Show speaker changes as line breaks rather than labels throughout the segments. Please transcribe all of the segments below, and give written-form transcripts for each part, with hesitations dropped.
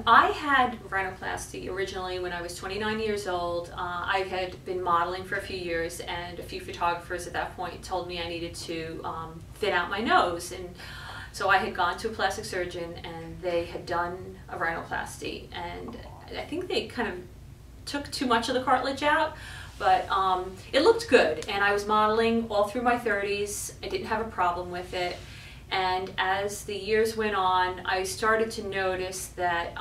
I had rhinoplasty originally when I was 29 years old. I had been modeling for a few years, and a few photographers at that point told me I needed to thin out my nose. And so I had gone to a plastic surgeon, and they had done a rhinoplasty. And I think they kind of took too much of the cartilage out, but it looked good. And I was modeling all through my 30s. I didn't have a problem with it. And as the years went on, I started to notice that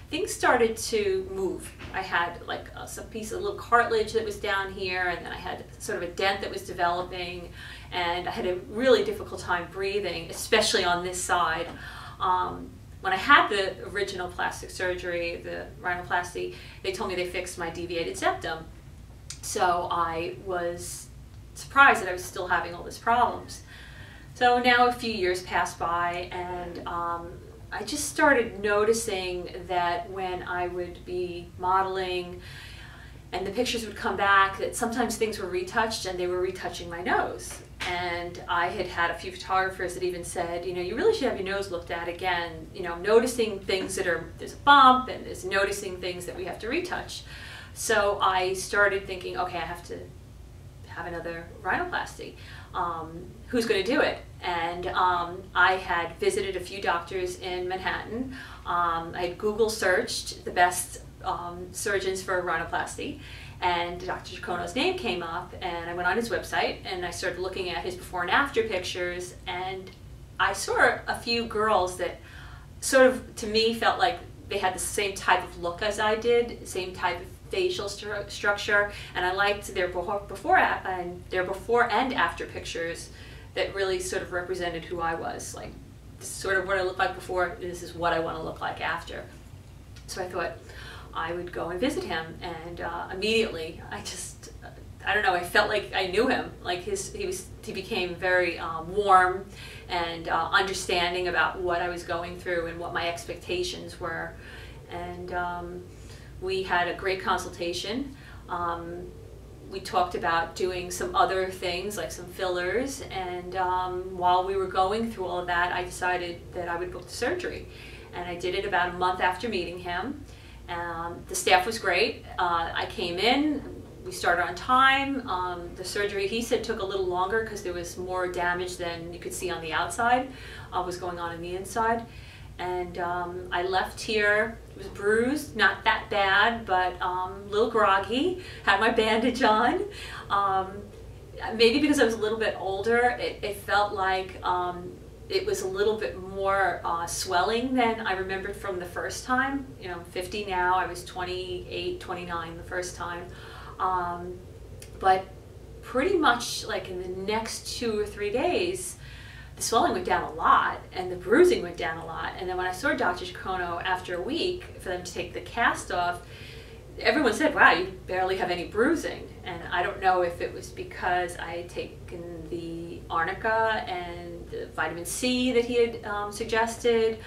things started to move. I had like some piece of little cartilage that was down here, and then I had sort of a dent that was developing, and I had a really difficult time breathing, especially on this side. When I had the original plastic surgery, the rhinoplasty, they told me they fixed my deviated septum. So I was surprised that I was still having all these problems. So now a few years passed by, and I just started noticing that when I would be modeling and the pictures would come back, that sometimes things were retouched and they were retouching my nose. And I had had a few photographers that even said, you know, you really should have your nose looked at again. You know, noticing things that are, there's a bump, and there's noticing things that we have to retouch. So I started thinking, okay, I have to have another rhinoplasty. Who's going to do it? And I had visited a few doctors in Manhattan. I had Google searched the best surgeons for rhinoplasty, and Dr. Jacono's name came up, and I went on his website and I started looking at his before and after pictures, and I saw a few girls that sort of, to me, felt like they had the same type of look as I did, same type of facial structure, and I liked their before and after pictures that really sort of represented who I was. Like, this is sort of what I looked like before, this is what I want to look like after. So I thought I would go and visit him, and immediately I don't know, I felt like I knew him. Like he became very warm and understanding about what I was going through and what my expectations were. And we had a great consultation. We talked about doing some other things, like some fillers, and while we were going through all of that, I decided that I would book the surgery. And I did it about a month after meeting him. The staff was great. I came in, we started on time. The surgery, he said, took a little longer because there was more damage than you could see on the outside was going on in the inside. And I left here, it was bruised, not that bad, but a little groggy, had my bandage on. Maybe because I was a little bit older, it felt like it was a little bit more swelling than I remembered from the first time. You know, I'm 50 now, I was 28, 29 the first time. But pretty much like in the next 2 or 3 days, the swelling went down a lot, and the bruising went down a lot. And then when I saw Dr. Jacono after a week for them to take the cast off, everyone said, wow, you barely have any bruising. And I don't know if it was because I had taken the arnica and the vitamin C that he had suggested,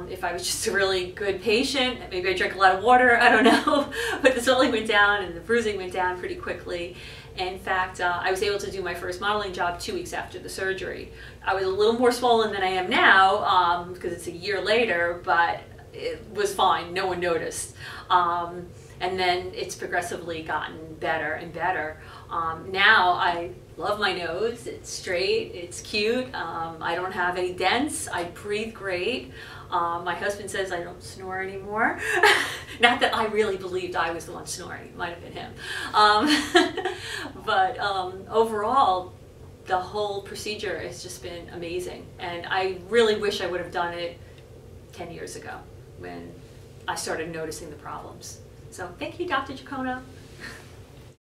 if I was just a really good patient, maybe I drank a lot of water, I don't know. But the swelling went down and the bruising went down pretty quickly. In fact, I was able to do my first modeling job 2 weeks after the surgery. I was a little more swollen than I am now because it's a year later, but it was fine, no one noticed. And then it's progressively gotten better and better. Now I love my nose, it's straight, it's cute, I don't have any dents, I breathe great. My husband says I don't snore anymore. Not that I really believed I was the one snoring, it might have been him. But overall, the whole procedure has just been amazing. And I really wish I would have done it 10 years ago when I started noticing the problems. So thank you, Dr. Jacono.